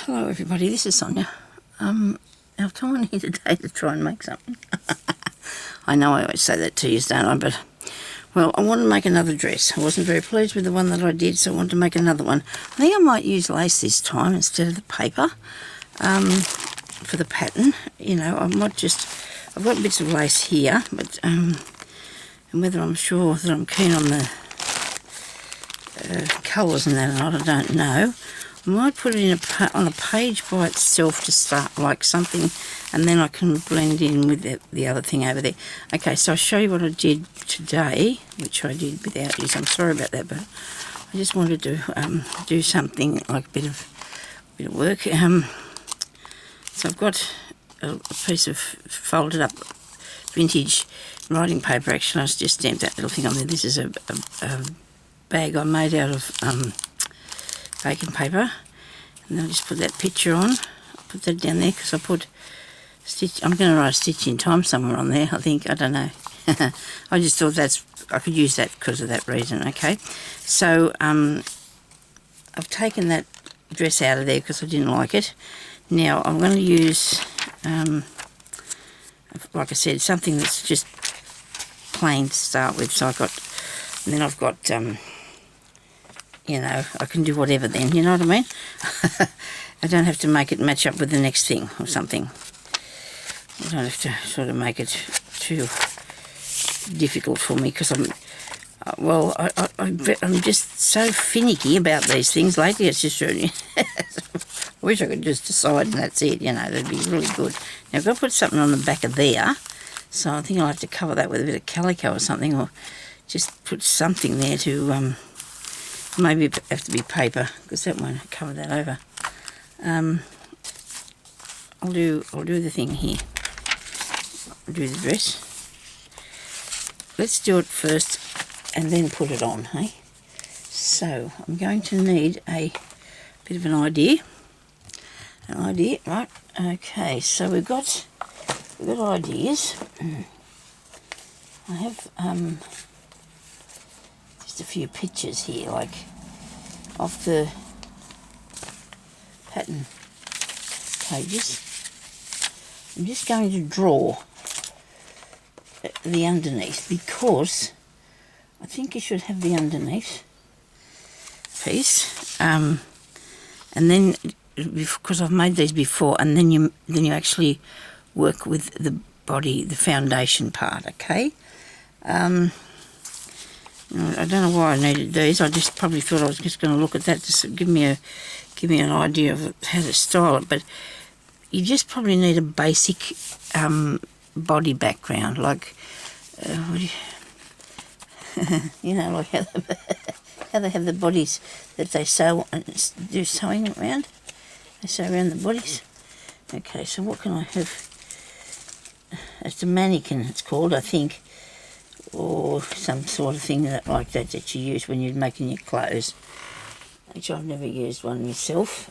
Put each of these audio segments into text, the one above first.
Hello everybody, this is Sonya. I've come on here today to try and make something. I know I always say that to you, don't I? But, well, I want to make another dress. I wasn't very pleased with the one that I did, so I wanted to make another one. I think I might use lace this time instead of the paper for the pattern. You know, I might just... I've got bits of lace here, but and whether I'm sure that I'm keen on the colours and that or not, I don't know. I might put it in on a page by itself to start, like something, and then I can blend in with the other thing over there. Okay, so I'll show you what I did today, which I did without you, so I'm sorry about that, but I just wanted to do something like a bit of work. So I've got a piece of folded up vintage writing paper. Actually, I just stamped that little thing on there. This is a bag I made out of baking paper, and then I'll just put that picture on. I'll put that down there because I put stitch. I'm going to write stitch in time somewhere on there, I think. I don't know. I just thought I could use that because of that reason. Okay, so I've taken that dress out of there because I didn't like it. Now I'm going to use, like I said, something that's just plain to start with. So I've got you know, I can do whatever then, you know what I mean? I don't have to make it match up with the next thing or something. I don't have to sort of make it too difficult for me because I'm just so finicky about these things lately. It's just I wish I could just decide and that's it, you know, that'd be really good. Now I've got to put something on the back of there, so I think I'll have to cover that with a bit of calico or something, or just put something there to... maybe it have to be paper because that won't cover that over. I'll do the thing here. I'll do the dress. Let's do it first and then put it on, hey? So I'm going to need a bit of an idea. Right? Okay, so we've got ideas. I have a few pictures here, like off the pattern pages. I'm just going to draw the underneath because I think you should have the underneath piece, and then because I've made these before, and then you actually work with the body, the foundation part. Okay. I don't know why I needed these. I just probably thought I was just going to look at that to give me an idea of how to style it. But you just probably need a basic body background, like you know, like how they have the bodies that they sew and do sewing around. They sew around the bodies. Okay, so what can I have? It's a mannequin. It's called, I think. Or some sort of thing like that you use when you're making your clothes, which I've never used one myself.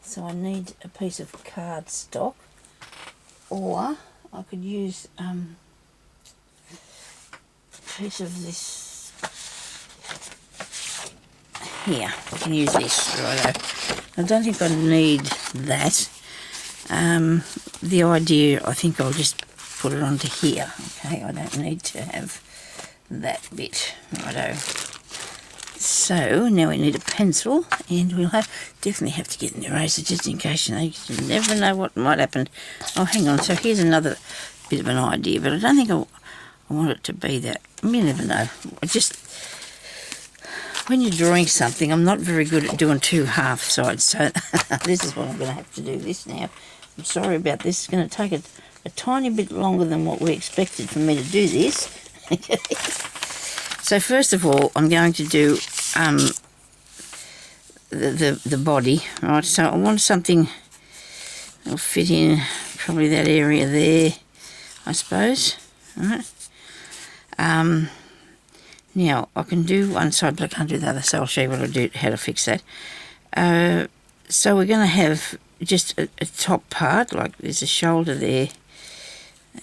So I need a piece of cardstock, or I could use a piece of this here. I can use this, righto. I don't think I need that. The idea, I think I'll just put it onto here. Okay, I don't need to have that bit. Righto. So now we need a pencil, and we'll definitely have to get an eraser just in case, you know, you never know what might happen. Oh, hang on. So here's another bit of an idea, but I don't think I want it to be that. You never know. When you're drawing something, I'm not very good at doing two half sides, so this is what I'm going to have to do this now. I'm sorry about this. It's going to take a tiny bit longer than what we expected for me to do this. So first of all, I'm going to do the body, right? So I want something that'll fit in probably that area there, I suppose. Right? Now I can do one side, but I can't do the other. So I'll show you what I do, how to fix that. So we're going to have just a top part, like there's a shoulder there.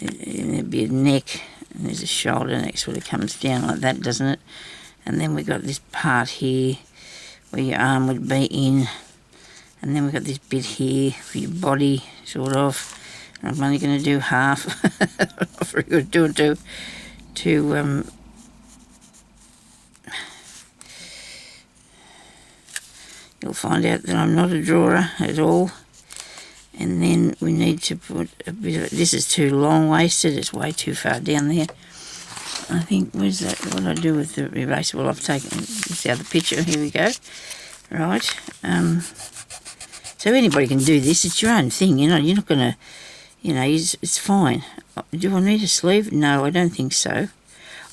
And there'd be a neck, and there's a shoulder next where it comes down like that, doesn't it? And then we've got this part here where your arm would be in, And then we've got this bit here for your body, sort of. I'm only going to do half. Not very good doing to you'll find out that I'm not a drawer at all. And then we need to put a bit of it. This is too long-waisted. It's way too far down there. I think, where's that? What do I do with the eraser? Well, I've taken this out of the picture. Here we go. Right. So anybody can do this. It's your own thing, you know. You're not going to, you know, it's fine. Do I need a sleeve? No, I don't think so.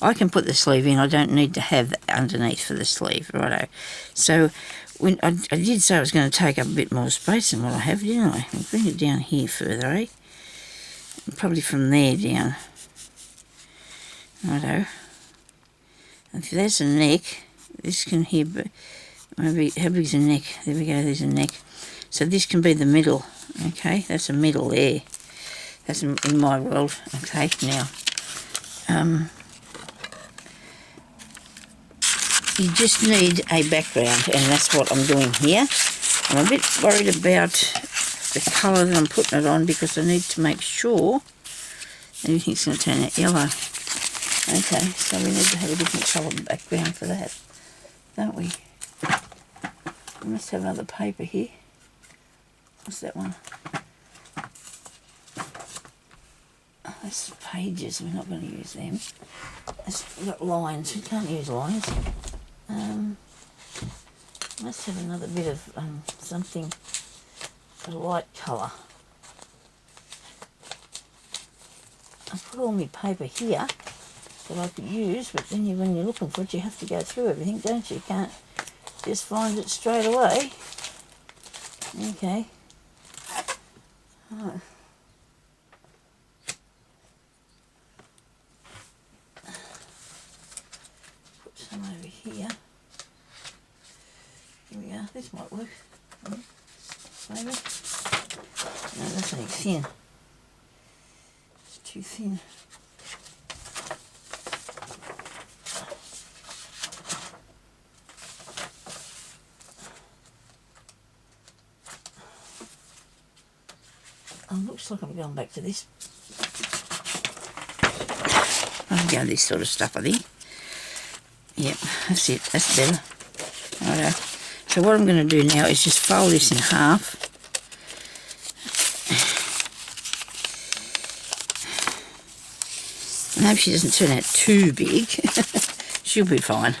I can put the sleeve in. I don't need to have underneath for the sleeve, righto. So when I did say I was going to take up a bit more space than what I have, didn't I? I'll bring it down here further, eh? Probably from there down. Righto. And if there's a neck, this can here, but maybe, how big's the neck? There we go, there's a neck. So this can be the middle, okay? That's a middle there. That's in my world, okay? Now, you just need a background, and that's what I'm doing here. I'm a bit worried about the colour that I'm putting it on because I need to make sure everything's going to turn out yellow. Okay, so we need to have a different colour background for that, don't we? We must have another paper here. What's that one? Oh, that's pages. We're not going to use them. We've got lines. We can't use lines. Must have another bit of something, a light colour. I put all my paper here that I could use, but then when you're looking for it, you have to go through everything, don't you? You can't just find it straight away. Okay. Oh. Put some over here. Here we are. This might work. Maybe. No, that's only thin. It's too thin. Oh, looks like I'm going back to this. I'll go this sort of stuff, I think. Yep, that's it. That's better. Righto. So what I'm going to do now is just fold this in half. I hope she doesn't turn out too big. She'll be fine.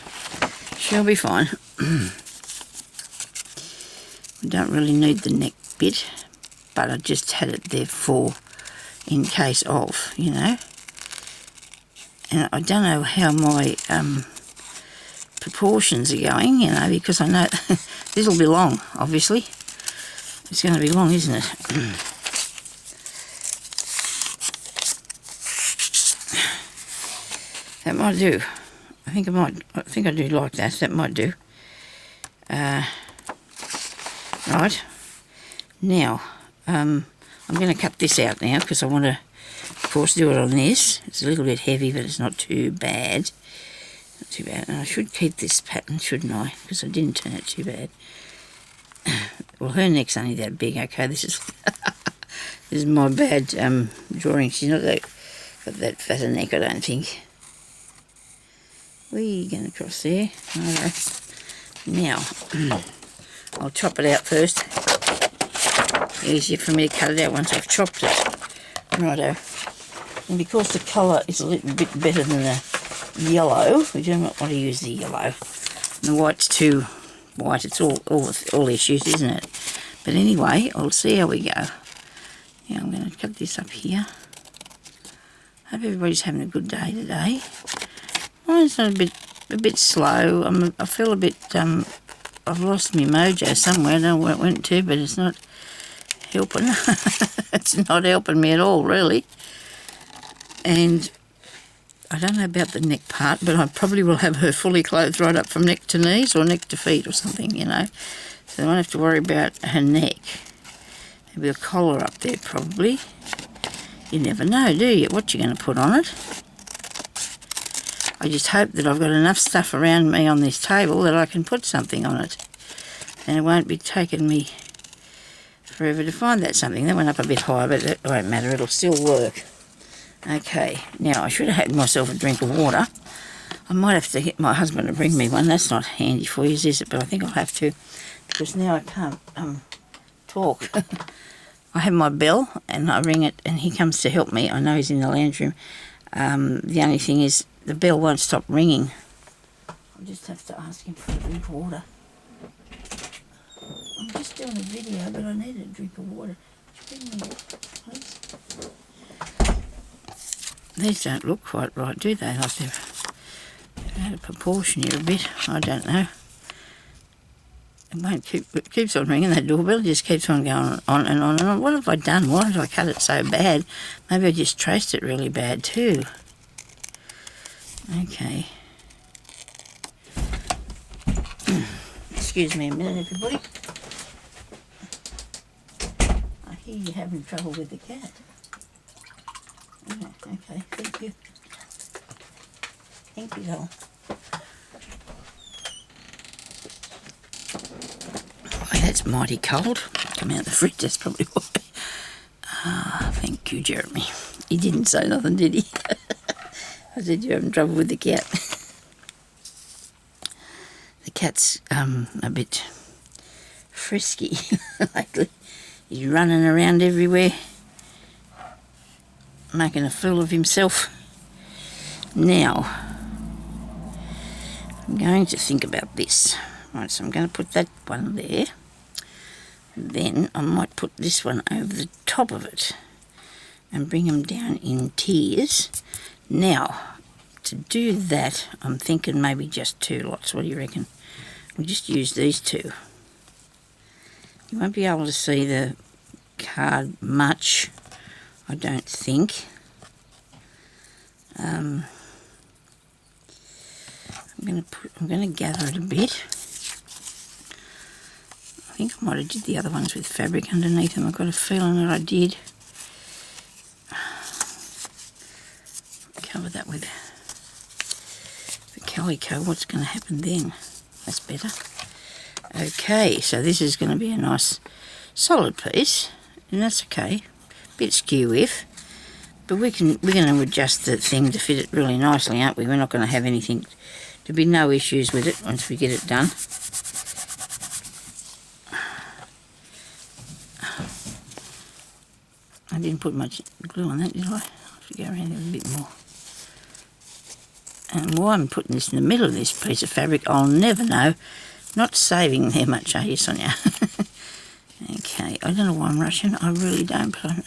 She'll be fine. We don't really need the neck bit, but I just had it there for in case of, you know. And I don't know how my proportions are going, you know, because I know this will be long, obviously. It's going to be long, isn't it? That might do. I think I do like that. That might do. Right. Now, I'm going to cut this out now because I want to, of course, do it on this. It's a little bit heavy, but it's not too bad. Not too bad. And I should keep this pattern, shouldn't I? Because I didn't turn it too bad. Well, her neck's only that big. Okay, this is this is my bad drawing. She's not got that fat a neck, I don't think. We're going across there. Right. Now, I'll chop it out first. Easier for me to cut it out once I've chopped it. Righto. And because the colour is a little bit better than the yellow, we do not want to use the yellow. And the white's too white. It's all issues, isn't it? But anyway, I'll see how we go. Yeah, I'm going to cut this up here. Hope everybody's having a good day today. Mine's a bit slow. I feel a bit. I've lost my mojo somewhere. I don't know where it went to, but it's not helping. It's not helping me at all, really. And I don't know about the neck part, but I probably will have her fully clothed right up from neck to knees or neck to feet or something, you know. So I won't have to worry about her neck. Maybe a collar up there, probably. You never know, do you, what you're going to put on it. I just hope that I've got enough stuff around me on this table that I can put something on it. And it won't be taking me forever to find that something. That went up a bit higher, but it won't matter. It'll still work. Okay, now I should have had myself a drink of water. I might have to get my husband to bring me one. That's not handy for you, is it? But I think I'll have to, because now I can't talk. I have my bell and I ring it and he comes to help me. I know he's in the lounge room. The only thing is the bell won't stop ringing. I'll just have to ask him for a drink of water. I'm just doing a video, but I need a drink of water. Bring me it, please. These don't look quite right, do they? Like they've out of proportion here a bit. I don't know. It keeps on ringing, that doorbell. It just keeps on going on and on and on. What have I done? Why did I cut it so bad? Maybe I just traced it really bad too. Okay. Excuse me a minute, everybody. I hear you're having trouble with the cat. Oh, okay, thank you. Thank you, doll. Oh, that's mighty cold. Come out the fridge, that's probably why. Ah, thank you, Jeremy. He didn't say nothing, did he? I said you're having trouble with the cat. The cat's a bit frisky lately. He's running around everywhere, making a fool of himself. Now, I'm going to think about this. Right, so I'm going to put that one there. Then I might put this one over the top of it and bring them down in tiers. Now, to do that, I'm thinking maybe just 2 lots. What do you reckon? We'll just use these 2. You won't be able to see the card much, I don't think. I'm going to gather it a bit. I think I might have did the other ones with fabric underneath them. I've got a feeling that I did. Cover that with the calico. What's going to happen then? That's better. Okay, so this is going to be a nice solid piece, and that's okay. Bit skew-if, but we're going to adjust the thing to fit it really nicely, aren't we? We're not going to have anything. There'll be no issues with it once we get it done. I didn't put much glue on that, did I? I have to go around it a bit more. And why I'm putting this in the middle of this piece of fabric, I'll never know. Not saving there much, are you, Sonia? Okay, I don't know why I'm rushing. I really don't, but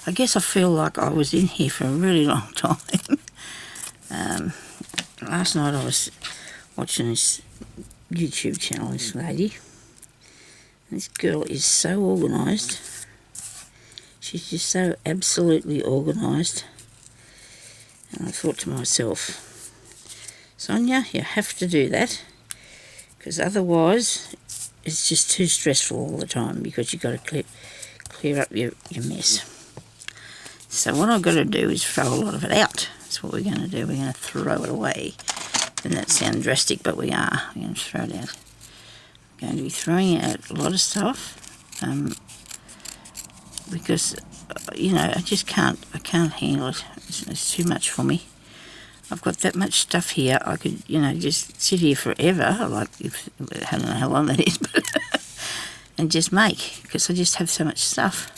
I guess I feel like I was in here for a really long time. Last night I was watching this YouTube channel, this lady. This girl is so organised. She's just so absolutely organised. And I thought to myself, Sonia, you have to do that, because otherwise it's just too stressful all the time, because you've got to clear up your mess. So what I've got to do is throw a lot of it out. That's what we're going to do. We're going to throw it away. Doesn't that sound drastic, but we are. We're going to throw it out. I'm going to be throwing out a lot of stuff. Because, you know, I can't handle it. It's too much for me. I've got that much stuff here. I could, you know, just sit here forever, like, I don't know how long that is, but and just make, because I just have so much stuff.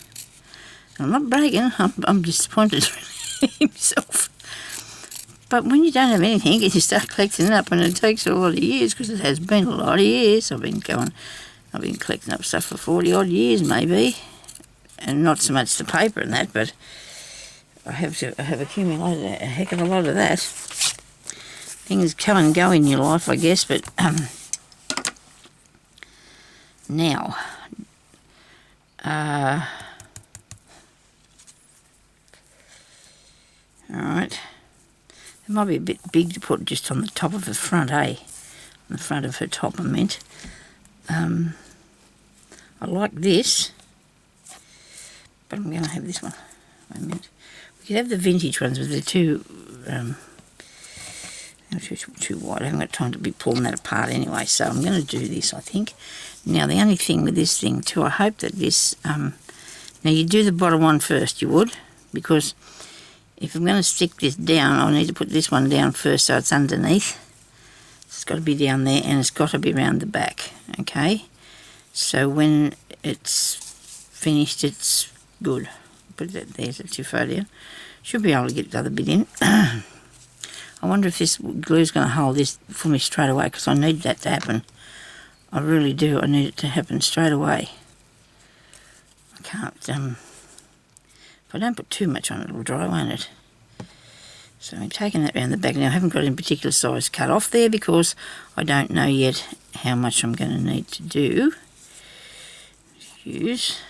And I'm not bragging, I'm disappointed in himself. But when you don't have anything, you start collecting it up, and it takes a lot of years, because it has been a lot of years. I've been collecting up stuff for 40 odd years maybe, and not so much the paper and that, but I have accumulated a heck of a lot of that. Things come and go in your life, I guess, but now, alright, it might be a bit big to put just on the top of the front, On the front of her top, I meant. I like this, but I'm going to have this one. Wait a minute. We could have the vintage ones with the 2, too wide. I haven't got time to be pulling that apart anyway, so I'm going to do this, I think. Now, the only thing with this thing too, I hope that this... now, you do the bottom one first, you would, because if I'm going to stick this down, I'll need to put this one down first so it's underneath. It's got to be down there, and it's got to be round the back, okay? So when it's finished, it's good. Put that there, that's your photo. Should be able to get the other bit in. I wonder if this glue's going to hold this for me straight away, because I need that to happen. I really do. I need it to happen straight away. I can't, if I don't put too much on, it'll dry, won't it? So I'm taking that round the back. Now, I haven't got any particular size cut off there because I don't know yet how much I'm going to need to do. Use.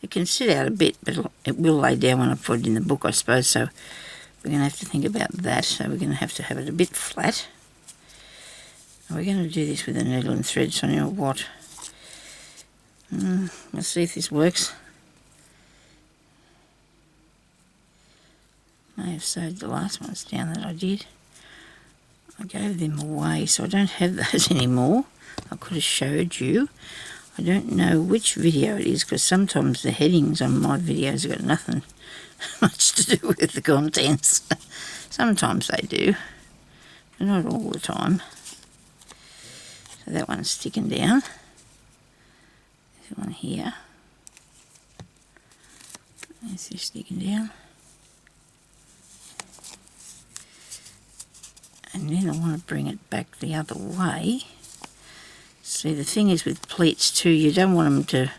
It can sit out a bit, but it will lay down when I put it in the book, I suppose, so we're going to have to think about that. So we're going to have it a bit flat. And we're going to do this with a needle and thread, Sonya, or what? Let's see if this works. May have sewed the last ones down that I did. I gave them away, so I don't have those anymore. I could have showed you. I don't know which video it is, because sometimes the headings on my videos have got nothing much to do with the contents. Sometimes they do, but not all the time. So that one's sticking down. This one here. There's this sticking down. And then I want to bring it back the other way. See, the thing is with pleats too, you don't want them to...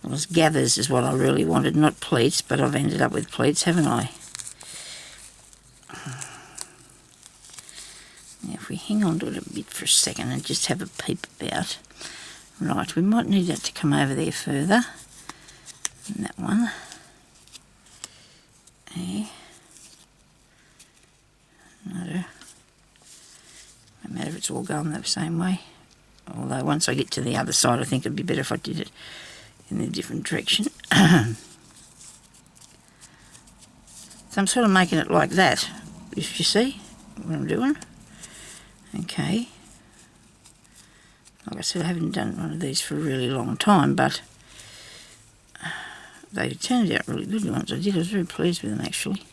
Well, it's gathers is what I really wanted, not pleats, but I've ended up with pleats, haven't I? Now, if we hang on to it a bit for a second and just have a peep about... Right, we might need that to come over there further. And that one. There. No matter if it's all going the same way. Although once I get to the other side, I think it'd be better if I did it in a different direction. So I'm sort of making it like that, if you see what I'm doing. Okay. Like I said, I haven't done one of these for a really long time, but they turned out really good ones I did. I was very pleased with them, actually.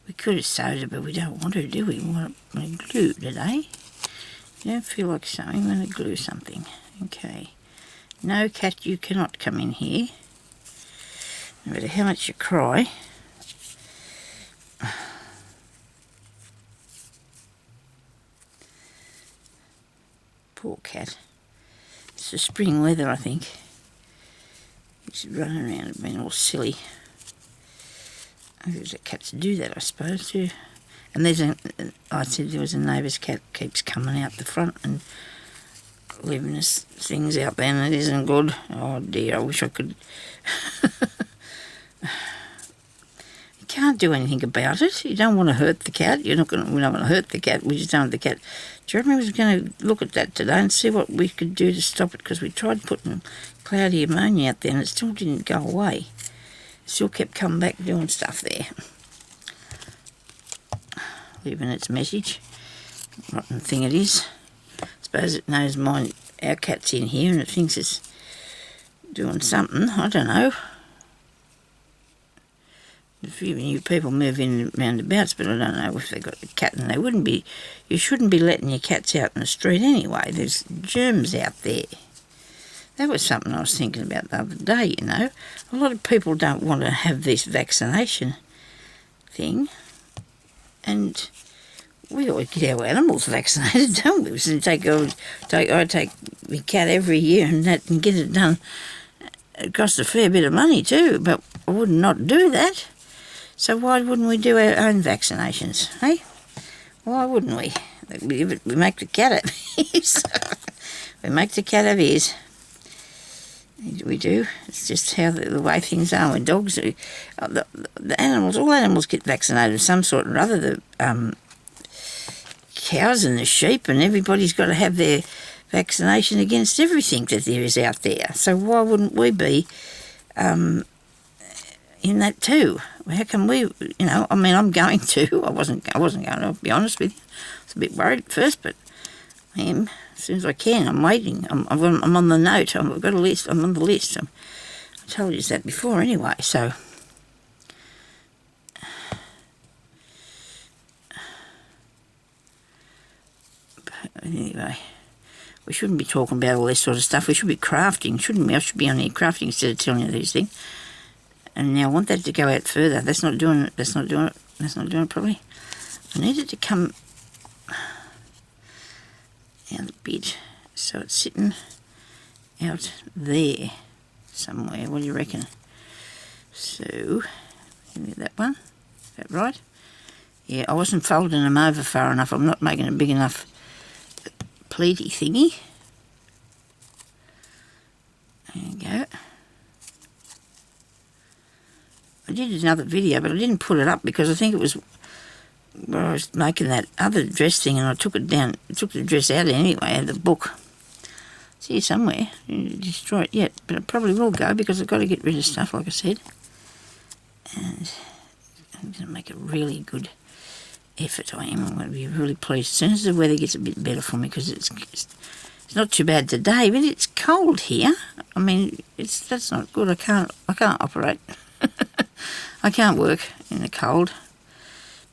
We could have sewed it, but we don't want to, do we? We want to glue today. You don't feel like sewing, we're going to glue something. Okay. No, cat, you cannot come in here. No matter how much you cry. Poor cat. It's the spring weather, I think. He's running around and being all silly. There's a cats do that, I suppose, too. And there's I said there was a neighbour's cat keeps coming out the front and leaving us things out there, and it isn't good. Oh dear, I wish I could. You can't do anything about it. You don't want to hurt the cat. We're not going to hurt the cat. We just don't want the cat. Jeremy was going to look at that today and see what we could do to stop it, because we tried putting cloudy ammonia out there and it still didn't go away. Still kept coming back doing stuff there. Leaving its message. Rotten thing it is. I suppose it knows our cat's in here and it thinks it's doing something. I don't know. A few new people move in roundabouts, but I don't know if they've got a cat, and they wouldn't be. You shouldn't be letting your cats out in the street anyway. There's germs out there. That was something I was thinking about the other day, you know. A lot of people don't want to have this vaccination thing. And we always get our animals vaccinated, don't we? So I take my cat every year and get it done. It costs a fair bit of money too, but I would not do that. So why wouldn't we do our own vaccinations, eh? Why wouldn't we? We make the cat have ears. We make the cat have ears. We do. It's just how the way things are with dogs. The animals, all animals get vaccinated of some sort or other. The cows and the sheep, and everybody's got to have their vaccination against everything that there is out there. So why wouldn't we be in that too? How can we, I mean, I'm going to. I wasn't going to, I'll be honest with you. I was a bit worried at first, but I am. As soon as I can, I'm waiting. I'm on the note. I've got a list. I'm on the list. I told you that before anyway, so... But anyway, we shouldn't be talking about all this sort of stuff. We should be crafting, shouldn't we? I should be on here crafting instead of telling you these things. And now I want that to go out further. That's not doing it. That's not doing it properly. I need it to come out a bit, so it's sitting out there somewhere. What do you reckon? So, that one. Is that right? Yeah, I wasn't folding them over far enough. I'm not making a big enough pleaty thingy. There you go. I did another video, but I didn't put it up because I think it was where I was making that other dress thing, and I took it down, took the dress out anyway, out of the book. It's here somewhere. I didn't destroy it yet, but it probably will go because I've got to get rid of stuff, like I said. And I'm going to make a really good effort. I'm going to be really pleased as soon as the weather gets a bit better for me, because it's not too bad today, but it's cold here. I mean, that's not good. I can't operate. I can't work in the cold.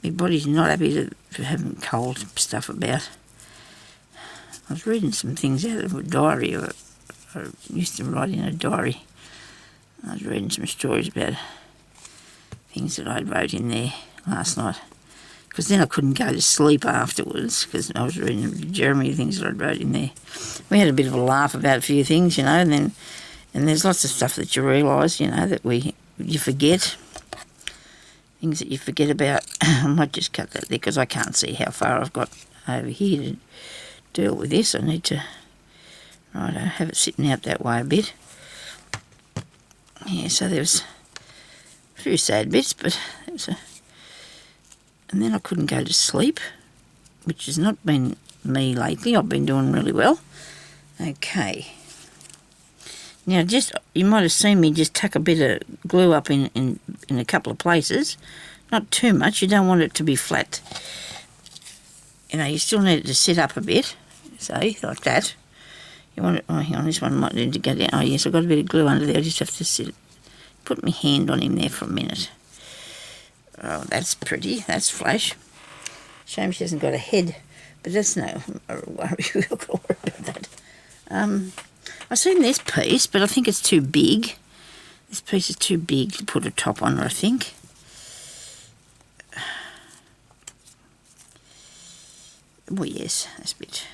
My body's not happy for having cold stuff about. I was reading some things out of a diary. I used to write in a diary. I was reading some stories about things that I wrote in there last night, because then I couldn't go to sleep afterwards, because I was reading Jeremy things that I wrote in there. We had a bit of a laugh about a few things, and there's lots of stuff that you realise, that you forget. Things that you forget about. I might just cut that there because I can't see how far I've got over here to deal with this. I need to have it sitting out that way a bit. Yeah, so there was a few sad bits, but and then I couldn't go to sleep, which has not been me lately. I've been doing really well. Okay. Now, you might have seen me just tuck a bit of glue up in a couple of places. Not too much. You don't want it to be flat. You still need it to sit up a bit, say, like that. You want it... Oh, hang on, this one might need to go down. Oh, yes, I've got a bit of glue under there. I just have to put my hand on him there for a minute. Oh, that's pretty. That's flash. Shame she hasn't got a head, but that's no worry. We'll worry about that. I've seen this piece, but I think it's too big. This piece is too big to put a top on, I think. Oh yes, that's a bit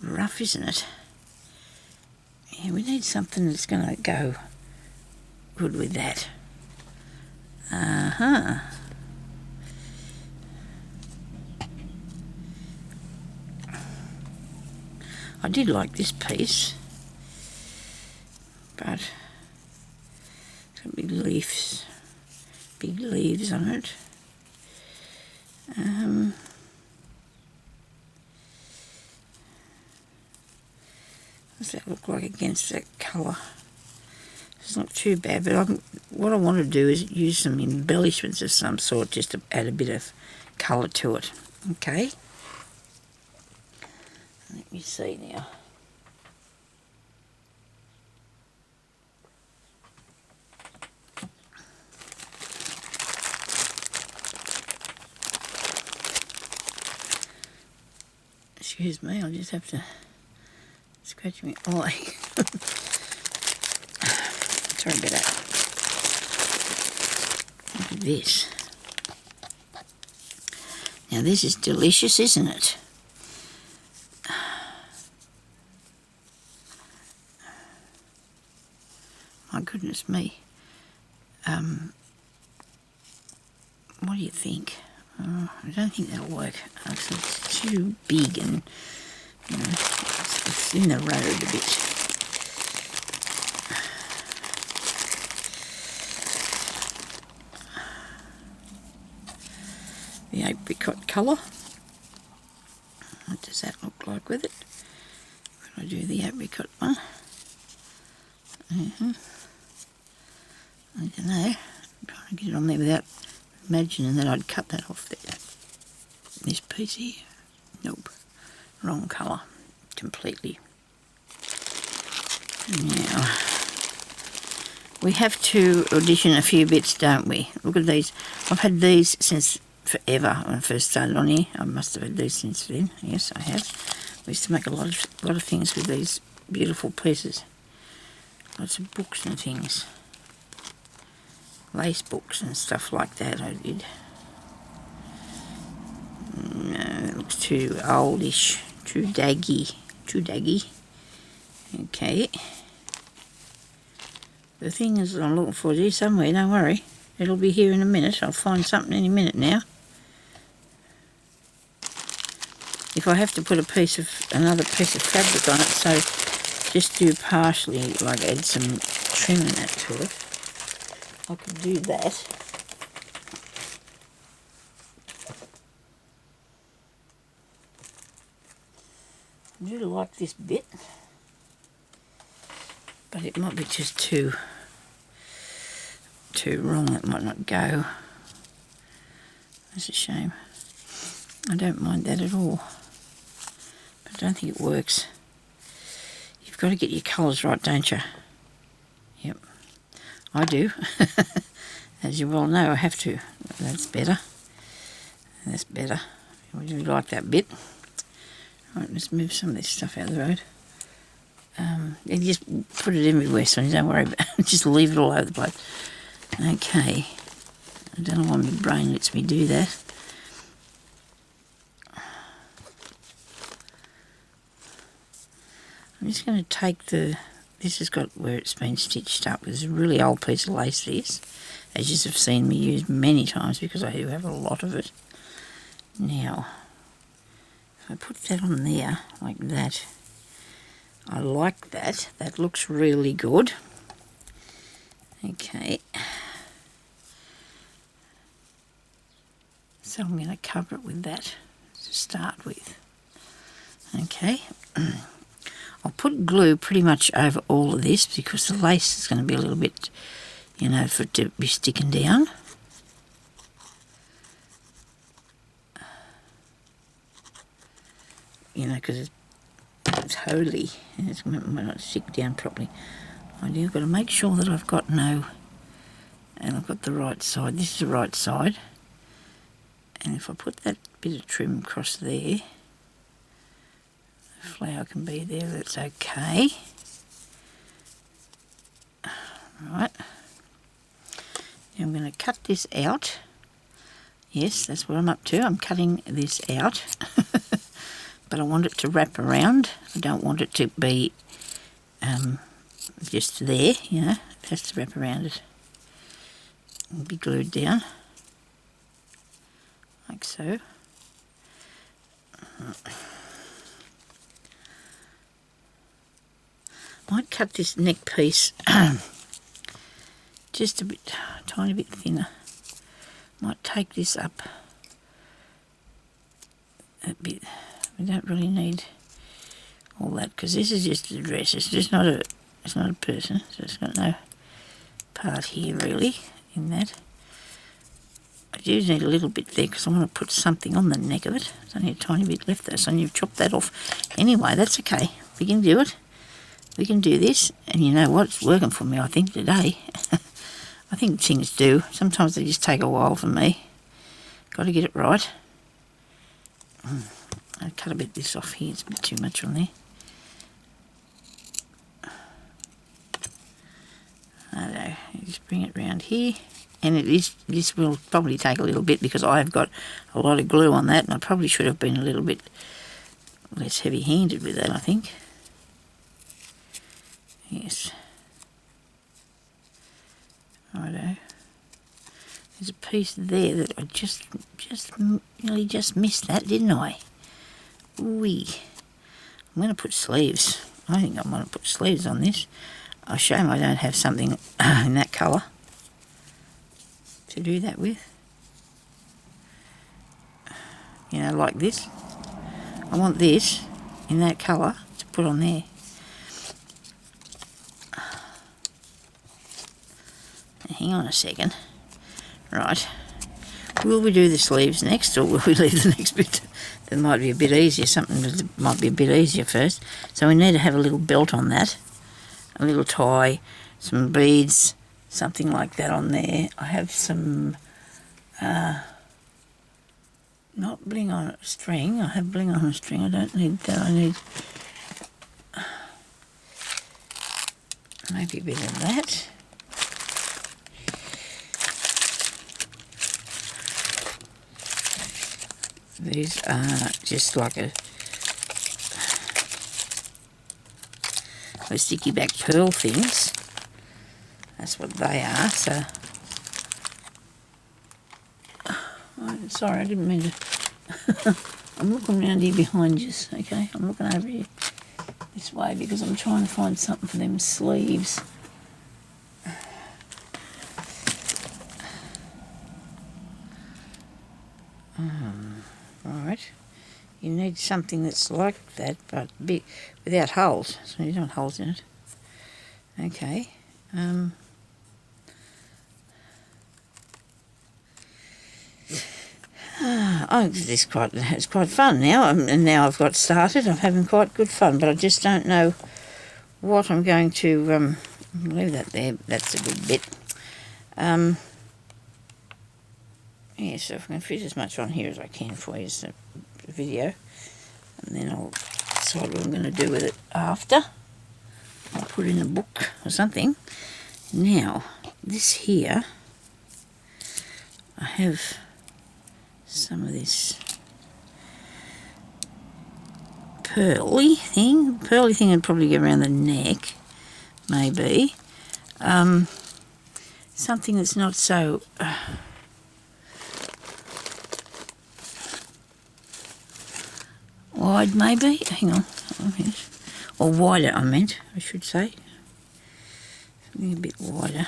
rough, isn't it? Yeah, we need something that's going to go good with that. Uh-huh. I did like this piece, but it's got big leaves on it. What's that look like against that colour? It's not too bad, but what I want to do is use some embellishments of some sort just to add a bit of colour to it. Okay. Let me see now. Excuse me, I'll just have to scratch my eye. Sorry about that. Look at this. Now this is delicious, isn't it? My goodness me. What do you think? I don't think that'll work. It's too big and it's in the road a bit. The apricot colour. does that look like with it? When I do the apricot one. I don't know. I'm trying to get it on there without imagining that I'd cut that off there. This piece here. Nope. Wrong colour. Completely. Now, we have to audition a few bits, don't we? Look at these. I've had these since forever when I first started on here. I must have had these since then. Yes, I have. We used to make a lot of things with these beautiful pieces. Lots of books and things. Lace books and stuff like that I did. No, it looks too oldish. Too daggy. Too daggy. Okay. The thing is that I'm looking for here somewhere, don't worry. It'll be here in a minute. I'll find something any minute now. If I have to put another piece of fabric on it, so just do partially, like add some trim and that to it, I could do that. I do like this bit, but it might be just too wrong. It might not go. That's a shame. I don't mind that at all, but I don't think it works. You've got to get your colours right, don't you? Yep, I do. As you well know, I have to. That's better. That's better. I really like that bit. Right, let's move some of this stuff out of the road. And just put it everywhere, so don't worry about it. Just leave it all over the place. Okay. I don't know why my brain lets me do that. I'm just going to take this has got where it's been stitched up. It's a really old piece of lace, this, as you have seen me use many times because I do have a lot of it. Now, if I put that on there like that, I like that. That looks really good. Okay. So I'm going to cover it with that to start with. Okay. I'll put glue pretty much over all of this because the lace is going to be a little bit, you know, for it to be sticking down. You know, because it's holy and it might not stick down properly. I've got to make sure that I've got and I've got the right side. This is the right side. And if I put that bit of trim across there, the flower can be there, that's okay. Right. Now I'm going to cut this out. Yes, that's what I'm up to. I'm cutting this out. But I want it to wrap around. I don't want it to be just there, you know. It has to wrap around it and be glued down. Like so. Might cut this neck piece just a bit, tiny bit thinner. Might take this up a bit. We don't really need all that because this is just a dress. It's just not a. It's not a person, so it's got no part here really in that. I do need a little bit there because I want to put something on the neck of it. There's only a tiny bit left there, so you've chopped that off. Anyway, that's okay. We can do it. We can do this, and you know what? It's working for me, I think, today. I think things do. Sometimes they just take a while for me. Got to get it right. I'll cut a bit of this off here. It's a bit too much on there. I don't know. Just bring it round here. And this will probably take a little bit because I've got a lot of glue on that, and I probably should have been a little bit less heavy-handed with that, I think. Yes. Righto. There's a piece there that I nearly just missed that, didn't I? Wee. I'm going to put sleeves. I think I'm going to put sleeves on this. A shame I don't have something in that colour to do that with. You know, like this. I want this in that colour to put on there. Hang on a second. Right. Will we do the sleeves next, or will we leave the next bit? That might be a bit easier. Something that might be a bit easier first. So we need to have a little belt on that. A little tie, some beads, something like that on there. I have some, not bling on a string. I have bling on a string. I don't need that. I need maybe a bit of that. These are just like a sticky back pearl things. That's what they are. So, sorry, I didn't mean to. I'm looking around here behind you, okay? I'm looking over here this way because I'm trying to find something for them sleeves. Right. You need something that's like that, but big, without holes. So you don't want holes in it. Okay. It's quite fun now, and now I've got started. I'm having quite good fun, but I just don't know what I'm going to leave that there. That's a good bit. Yeah, so if I can fit as much on here as I can for you, the video, and then I'll decide what I'm going to do with it after. I'll put it in a book or something. Now, this here, I have some of this pearly thing. Pearly thing would probably go around the neck, maybe. Something that's not so... wide, maybe. Hang on. Or wider, I should say. Something a bit wider.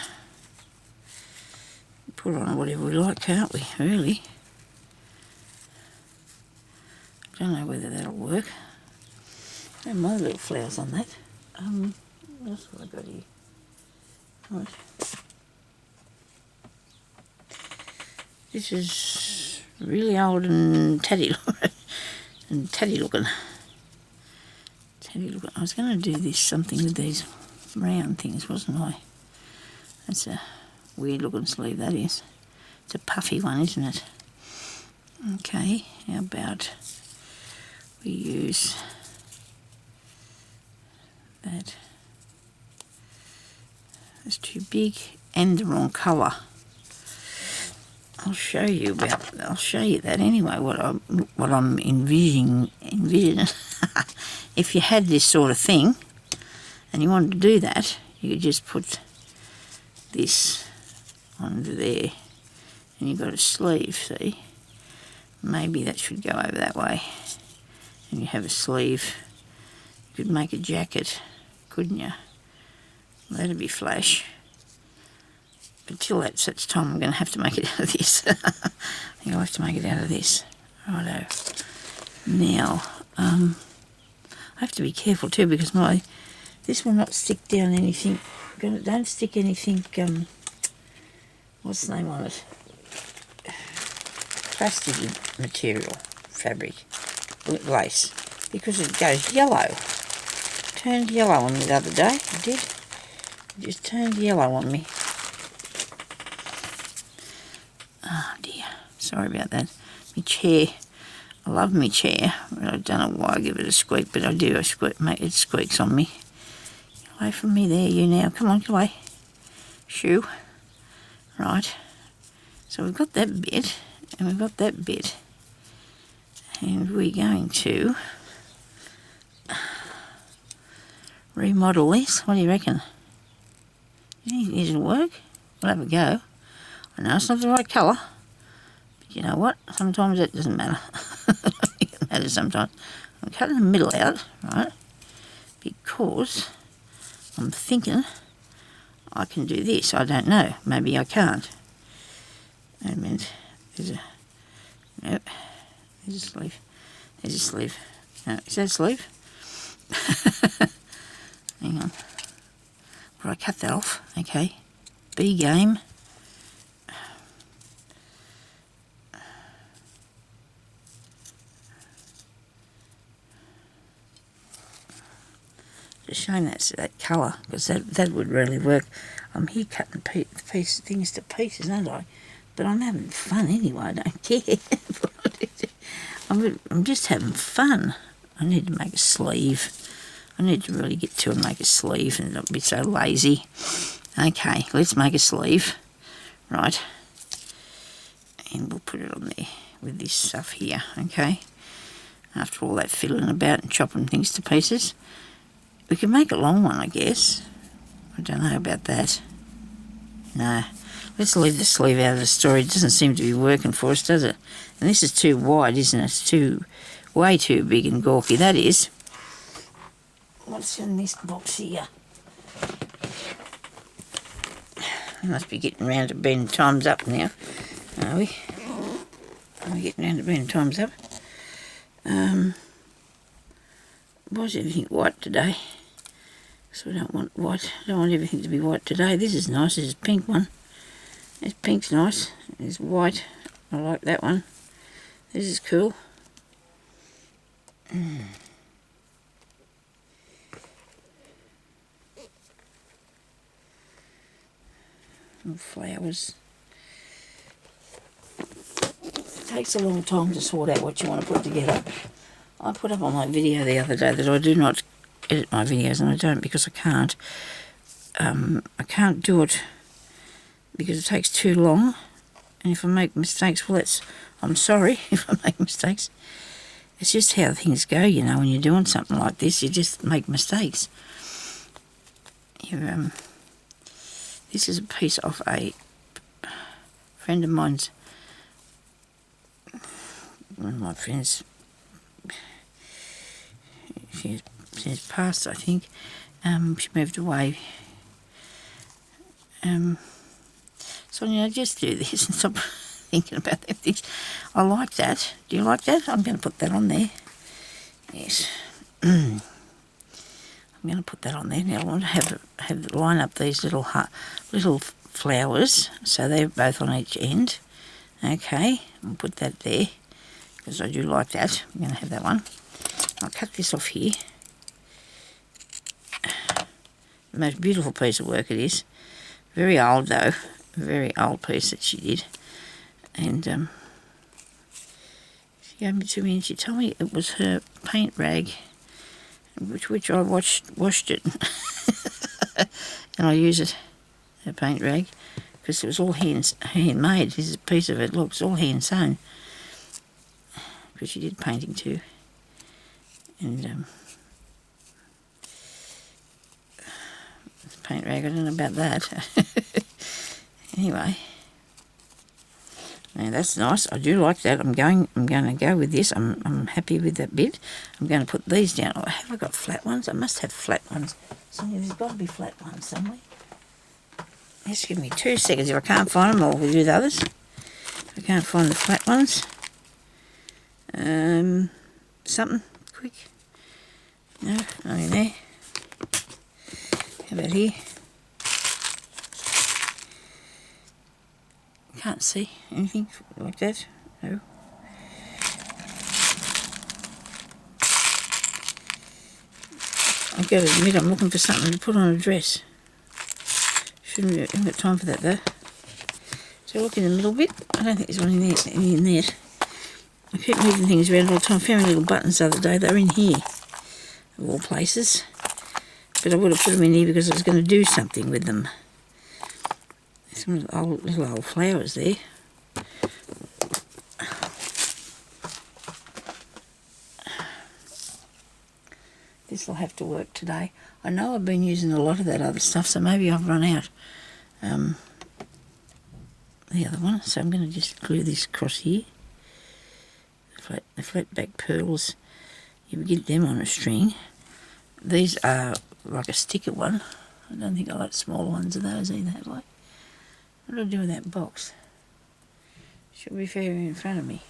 Put on whatever we like, can't we, really? Don't know whether that'll work. And my little flowers on that. What else have I got here? Right. This is really old and tatty looking. I was going to do this something with these round things, wasn't I? That's a weird looking sleeve, that is. It's a puffy one, isn't it? Okay, how about we use that. It's too big and the wrong colour. I'll show you that anyway. What I'm envisioning. If you had this sort of thing, and you wanted to do that, you could just put this under there, and you've got a sleeve. See, maybe that should go over that way, and you have a sleeve. You could make a jacket, couldn't you? That'd be flash. But till that such time, I'm going to have to make it out of this. I think I'll have to make it out of this. Righto. Now, I have to be careful too because this will not stick down anything. Don't stick anything. What's the name on it? Plastic material, fabric, lace, because it goes yellow. Turned yellow on me the other day. It did. It just turned yellow on me. Oh dear, sorry about that. My chair, I love my chair, but I don't know why I give it a squeak, but I do, it squeaks on me. Get away from me there, you now, come on, get away. Shoo. Right, so we've got that bit, and we've got that bit, and we're going to remodel this. What do you reckon? You think it'll work? We'll have a go. I know it's not the right colour, but you know what? Sometimes it doesn't matter. It matters sometimes. I'm cutting the middle out, right? Because I'm thinking I can do this. I don't know. Maybe I can't. Wait a minute. Nope. There's a sleeve. There's a sleeve. No, is that a sleeve? Hang on. Will I cut that off? Okay. B game. Just showing that colour, because that would really work. I'm here cutting things to pieces, aren't I? But I'm having fun anyway. I don't care. I'm just having fun. I need to make a sleeve. I need to really get to and make a sleeve and not be so lazy. Okay, let's make a sleeve. Right. And we'll put it on there with this stuff here, okay? After all that fiddling about and chopping things to pieces. We can make a long one, I guess. I don't know about that. No. Let's leave the sleeve out of the story. It doesn't seem to be working for us, does it? And this is too wide, isn't it? It's way too big and gawky. That is. What's in this box here? We must be getting round to being time's up now. Are we? Are we getting round to being time's up? Why is everything white today? So I don't want white. I don't want everything to be white today. This is nice. This is a pink one. This pink's nice. There's white. I like that one. This is cool. Little flowers. It takes a long time to sort out what you want to put together. I put up on my video the other day that I do not edit my videos, and I don't because I can't. I can't do it because it takes too long, and if I make mistakes, well, I'm sorry if I make mistakes. It's just how things go, you know, when you're doing something like this, you just make mistakes. This is a piece of a friend of mine's, one of my friends. She's passed, I think. She moved away. Sonya, just do this and stop thinking about them things. I like that. Do you like that? I'm going to put that on there. Yes. I'm going to put that on there. Now I want to have line up these little flowers so they're both on each end. Okay, I'll put that there because I do like that. I'm going to have that one. I'll cut this off here. The most beautiful piece of work it is. Very old though. A very old piece that she did. And she gave it to me and she told me it was her paint rag, which I washed it. And I use it, her paint rag, because it was all handmade. This is a piece of it. Look, it's all hand sewn. Because she did painting too. And paint rag, I don't know about that. Anyway, now that's nice. I do like that. I'm going to go with this. I'm happy with that bit. I'm going to put these down. Oh, have I got flat ones? I must have flat ones. Sonia, there's got to be flat ones somewhere. Just give me 2 seconds. If I can't find them, I'll do the others. If I can't find the flat ones, something quick. No, not in there. How about here? Can't see anything like that. No. I've got to admit I'm looking for something to put on a dress. Shouldn't be, I haven't got time for that though. So look in the middle bit. I don't think there's one in there. I keep moving things around all the time. I found my little buttons the other day. They're in here, of all places. But I would have put them in here because I was going to do something with them. Some little old flowers there. This will have to work today. I know I've been using a lot of that other stuff, so maybe I've run out the other one. So I'm going to just glue this across here. The flat back pearls, you would get them on a string. These are like a sticker one. I don't think I like smaller ones of those either, have I? What do I do with that box? Should be fair in front of me.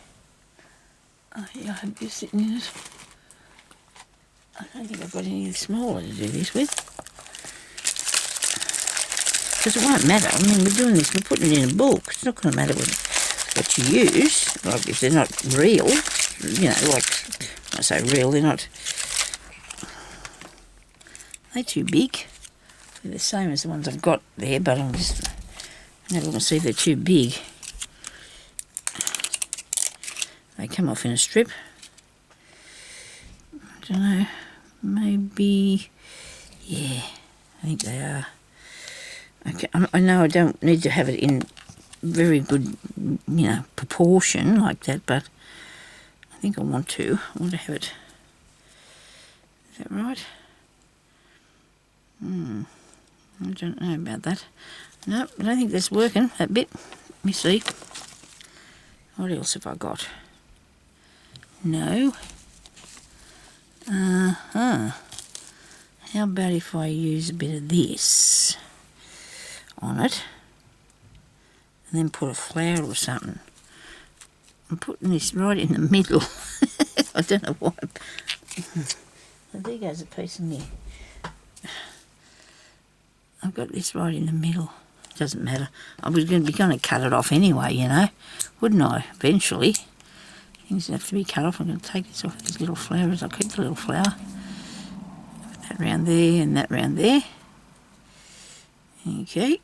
Oh yeah, I hope you're sitting in it. I don't think I've got any smaller to do this with. Because it won't matter. I mean, we're doing this, we're putting it in a book. It's not going to matter what you use. Like, if they're not real, you know, like, when I say real, they're not... They're too big. They're the same as the ones I've got there, but I'm just never going to see if they're too big. They come off in a strip. I don't know. Maybe... Yeah, I think they are. Okay, I know I don't need to have it in very good, you know, proportion like that, but I think I want to. I want to have it. Is that right? I don't know about that. No, I don't think that's working, that bit. Let me see. What else have I got? No. How about if I use a bit of this on it and then put a flower or something? I'm putting this right in the middle. I don't know why. There goes a piece of me. I've got this right in the middle. It doesn't matter. I was going to cut it off anyway, you know, wouldn't I? Eventually. Things have to be cut off. I'm going to take this off these little flowers. I'll keep the little flower. Put that round there and that round there. Okay.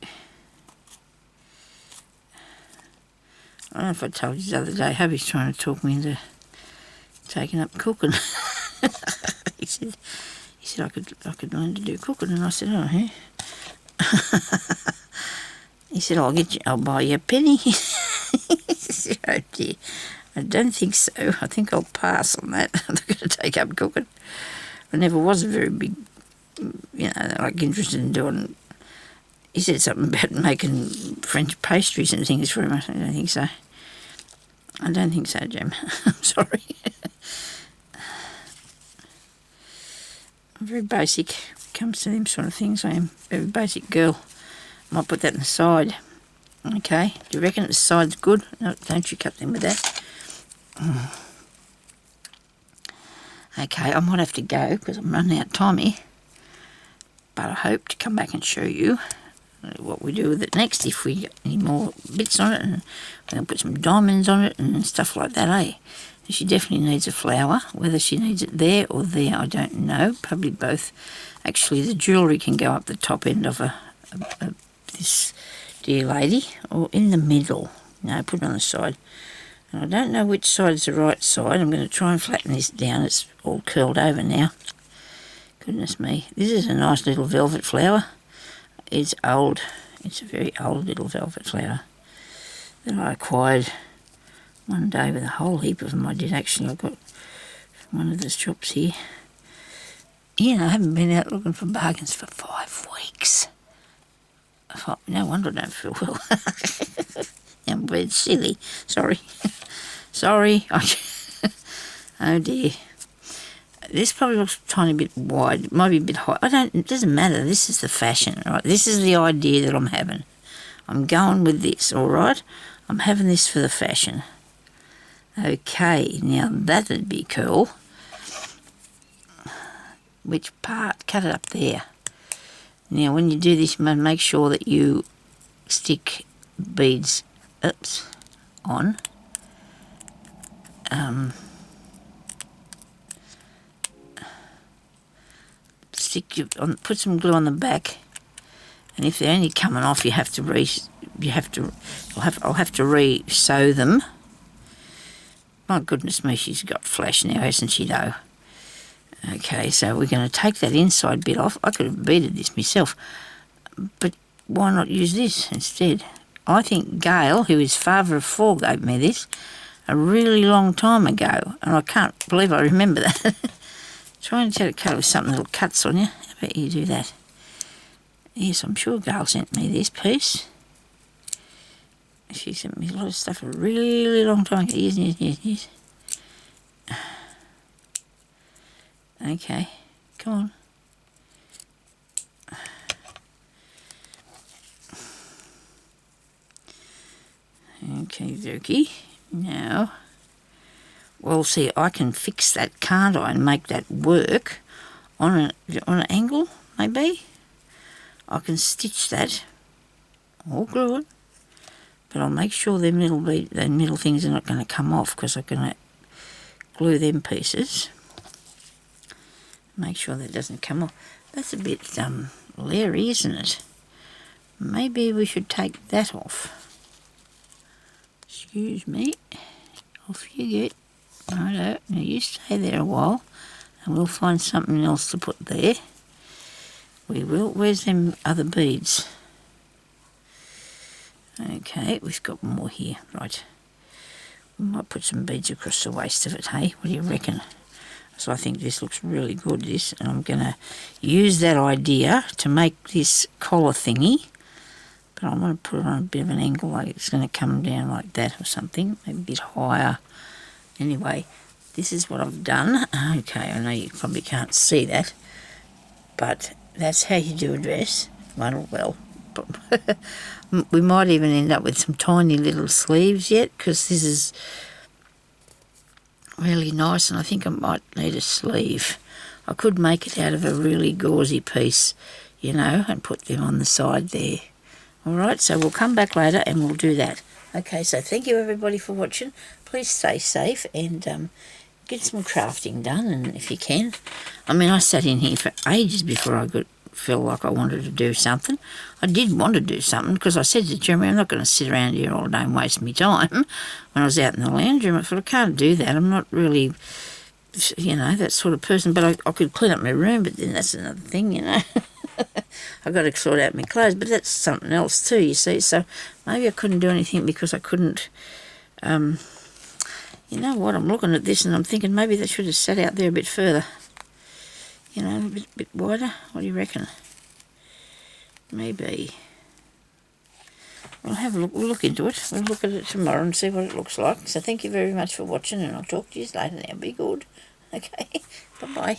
I don't know if I told you the other day, hubby's trying to talk me into taking up cooking. he said I could learn to do cooking, and I said, oh, yeah. He said, I'll buy you a penny. I said, oh dear, I don't think so. I think I'll pass on that. I'm not going to take up cooking. I never was a very big, you know, like interested in doing. He said something about making French pastries and things for him. I don't think so. I don't think so, Jim. I'm sorry. I'm very basic when it comes to them sort of things. I am a very basic girl. I might put that on the side. Okay. Do you reckon the side's good? No, don't you cut them with that. Okay, I might have to go because I'm running out of time here. But I hope to come back and show you what we do with it next if we get any more bits on it, and we're going to put some diamonds on it and stuff like that, eh? She definitely needs a flower. Whether she needs it there or there, I don't know. Probably both. Actually, the jewellery can go up the top end of this dear lady, or in the middle. No, put it on the side. And I don't know which side's the right side. I'm going to try and flatten this down. It's all curled over now. Goodness me. This is a nice little velvet flower. It's old. It's a very old little velvet flower that I acquired one day with a whole heap of them. I did actually. I got one of the shops here. You know, I haven't been out looking for bargains for 5 weeks. No wonder I don't feel well. I'm being silly. Sorry. Sorry. Oh dear. This probably looks a tiny bit wide. It might be a bit high. It doesn't matter. This is the fashion, right? This is the idea that I'm having. I'm going with this, all right? I'm having this for the fashion. Okay, now that'd be cool. Which part? Cut it up there. Now, when you do this, you must make sure that you stick beads on. Put some glue on the back, and if they're only coming off, I'll have to re-sew them. My goodness me, she's got flash now, hasn't she, though? Okay, so we're going to take that inside bit off. I could have beaded this myself, but why not use this instead? I think Gail, who is father of 4, gave me this a really long time ago, and I can't believe I remember that. Try and get it cut with something that'll cut, Sonya. How about you do that? Yes, I'm sure Gail sent me this piece. She sent me a lot of stuff a really long time ago. Yes. Okay, come on. Okay, dokie. Now, Well, see, I can fix that, can't I, and make that work on an angle, maybe. I can stitch that, or glue it, but I'll make sure them middle things are not going to come off, because I'm going to glue them pieces. Make sure that doesn't come off. That's a bit leery, isn't it? Maybe we should take that off. Excuse me. Off you get. Righto. Now you stay there a while, and we'll find something else to put there. We will. Where's them other beads? Okay, we've got more here. Right. We might put some beads across the waist of it, hey? What do you reckon? So I think this looks really good, this, and I'm going to use that idea to make this collar thingy, but I'm going to put it on a bit of an angle, like it's going to come down like that or something, maybe a bit higher. Anyway, this is what I've done. Okay, I know you probably can't see that, but that's how you do a dress. Well, we might even end up with some tiny little sleeves yet, because this is really nice, and I think I might need a sleeve. I could make it out of a really gauzy piece, you know, and put them on the side there. Alright, so we'll come back later and we'll do that. Okay, so thank you everybody for watching. Please stay safe and get some crafting done, and if you can. I mean, I sat in here for ages before I felt like I wanted to do something. I did want to do something, because I said to Jeremy, I'm not going to sit around here all day and waste my time. When I was out in the lounge room, I thought, I can't do that. I'm not really, you know, that sort of person. But I could clean up my room, but then that's another thing, you know. I've got to sort out my clothes, but that's something else too, you see. So maybe I couldn't do anything because I couldn't, you know what, I'm looking at this and I'm thinking maybe they should have sat out there a bit further. You know, a bit wider. What do you reckon? Maybe. We'll have a look. We'll look into it. We'll look at it tomorrow and see what it looks like. So thank you very much for watching, and I'll talk to you later now. Be good. Okay. Bye-bye.